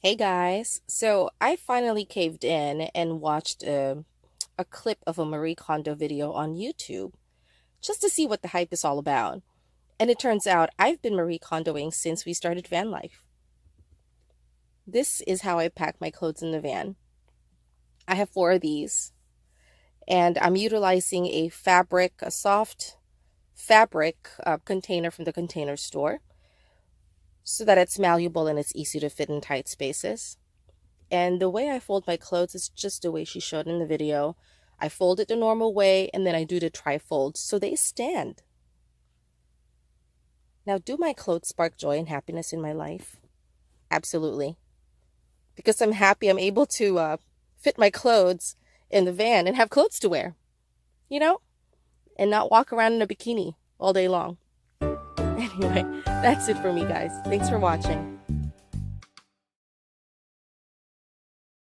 Hey guys, so I finally caved in and watched a clip of a Marie Kondo video on YouTube just to see what the hype is all about. And it turns out I've been Marie Kondoing since we started van life. This is how I pack my clothes in the van. I have four of these, and I'm utilizing a soft fabric container from the container store so that it's malleable and it's easy to fit in tight spaces. And the way I fold my clothes is just the way she showed in the video. I fold it the normal way and then I do the tri-fold so they stand. Now, do my clothes spark joy and happiness in my life? Absolutely. Because I'm happy I'm able to fit my clothes in the van and have clothes to wear, you know, and not walk around in a bikini all day long. Anyway, that's it for me, guys. Thanks for watching.